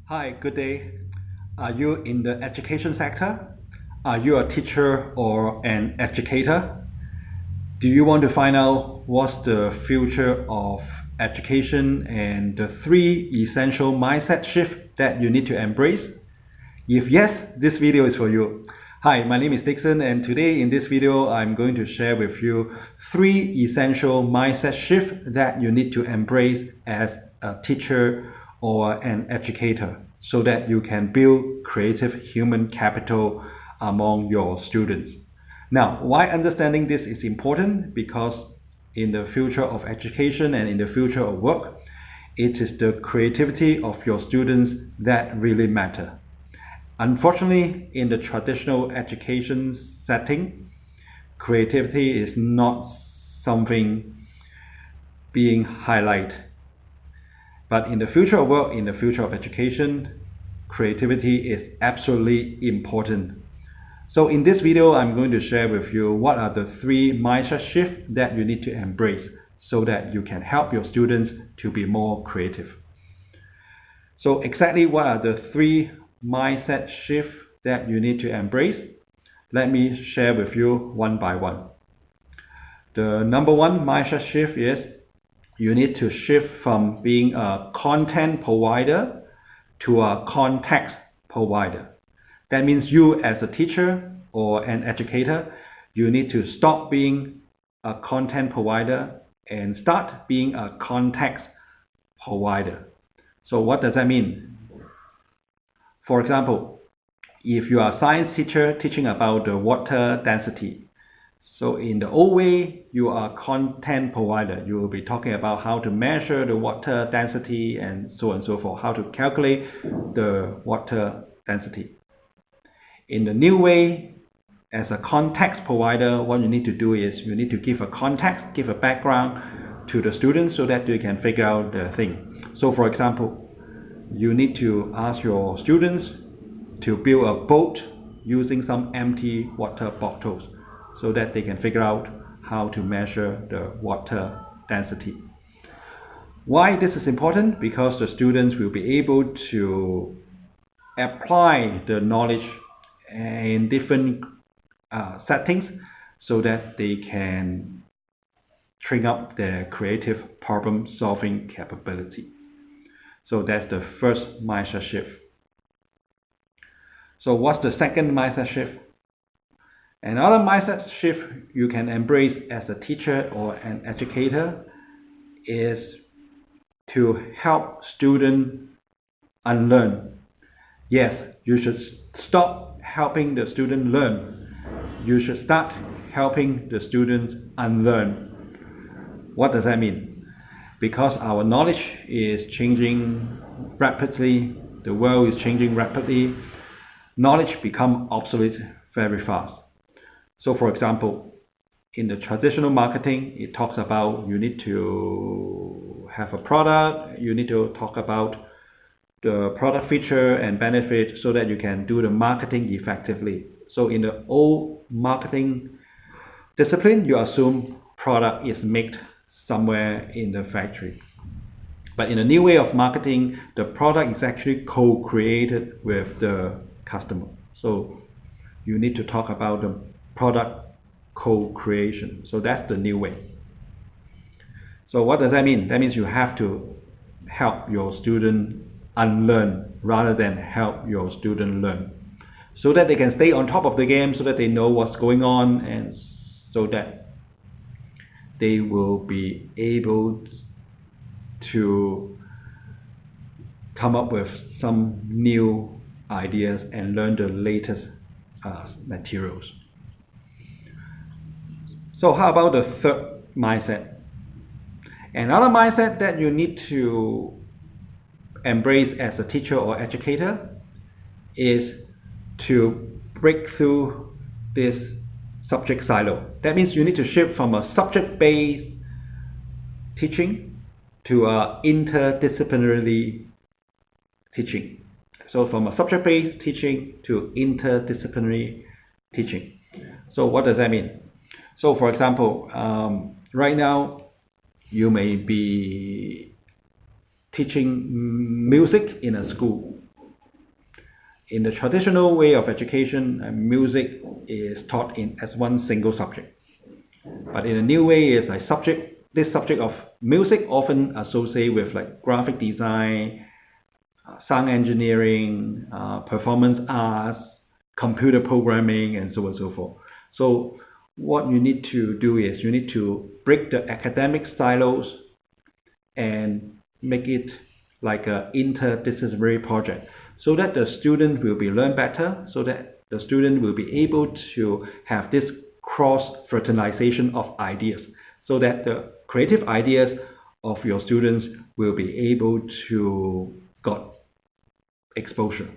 Hi, good day. Are you in the education sector? Are you a teacher or an educator? Do you want to find out what's the future of education and the three essential mindset shifts that you need to embrace? If yes, this video is for you. Hi, my name is Dixon, and today in this video, I'm going to share with you three essential mindset shifts that you need to embrace as a teacher or an educator so that you can build creative human capital among your students. Now, why understanding this is important? Because in the future of education and in the future of work, it is the creativity of your students that really matter. Unfortunately, in the traditional education setting, creativity is not something being highlighted. But in the future of work, in the future of education, creativity is absolutely important. So in this video, I'm going to share with you what are the three mindset shifts that you need to embrace so that you can help your students to be more creative. So exactly what are the three mindset shifts that you need to embrace? Let me share with you one by one. The number one mindset shift is you need to shift from being a content provider to a context provider. That means you as a teacher or an educator, you need to stop being a content provider and start being a context provider. So what does that mean? For example, if you are a science teacher teaching about the water density, so in the old way, you are a content provider. You will be talking about how to measure the water density and so on and so forth, how to calculate the water density. In the new way, as a context provider, what you need to do is you need to give a context, give a background to the students so that they can figure out the thing. So for example, you need to ask your students to build a boat using some empty water bottles so that they can figure out how to measure the water density. Why this is important? Because the students will be able to apply the knowledge in different settings so that they can train up their creative problem solving capability. So that's the first mindset shift. So what's the second mindset shift? Another mindset shift you can embrace as a teacher or an educator is to help students unlearn. Yes, you should stop helping the student learn. You should start helping the students unlearn. What does that mean? Because our knowledge is changing rapidly, the world is changing rapidly, knowledge becomes obsolete very fast. So for example, in the traditional marketing, it talks about you need to have a product, you need to talk about the product feature and benefit so that you can do the marketing effectively. So in the old marketing discipline, you assume product is made somewhere in the factory. But in a new way of marketing, the product is actually co-created with the customer. So you need to talk about the product co-creation. So that's the new way. So what does that mean? That means you have to help your student unlearn rather than help your student learn, so that they can stay on top of the game, so that they know what's going on, and so that they will be able to come up with some new ideas and learn the latest materials. So how about the third mindset? Another mindset that you need to embrace as a teacher or educator is to break through this subject silo. That means you need to shift from a subject-based teaching to a interdisciplinary teaching. So from a subject-based teaching to interdisciplinary teaching. So what does that mean? So for example, right now you may be teaching music in a school. In the traditional way of education, music is taught as one single subject. But in a new way, is like this subject of music often associated with like graphic design, sound engineering, performance arts, computer programming, and so on and so forth. So what you need to do is you need to break the academic silos and make it like an interdisciplinary project so that the student will be learn better, so that the student will be able to have this cross-fertilization of ideas, so that the creative ideas of your students will be able to get exposure.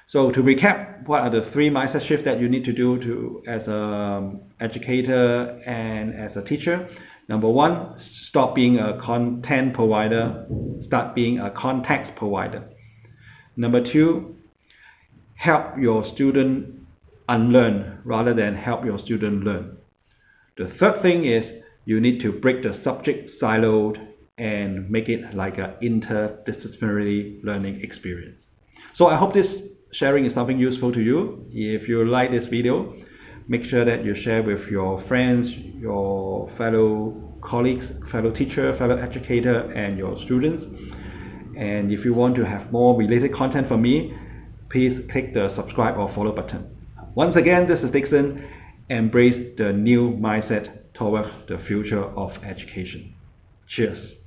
So to recap, what are the 3 mindset shifts that you need to do as an educator and as a teacher? Number 1, stop being a content provider, start being a context provider. Number 2, help your student unlearn rather than help your student learn. The third thing is you need to break the subject siloed and make it like an interdisciplinary learning experience. So I hope this sharing is something useful to you. If you like this video, make sure that you share with your friends, your fellow colleagues, fellow teacher, fellow educator, and your students. And if you want to have more related content from me, please click the subscribe or follow button. Once again, this is Dixon. Embrace the new mindset toward the future of education. Cheers.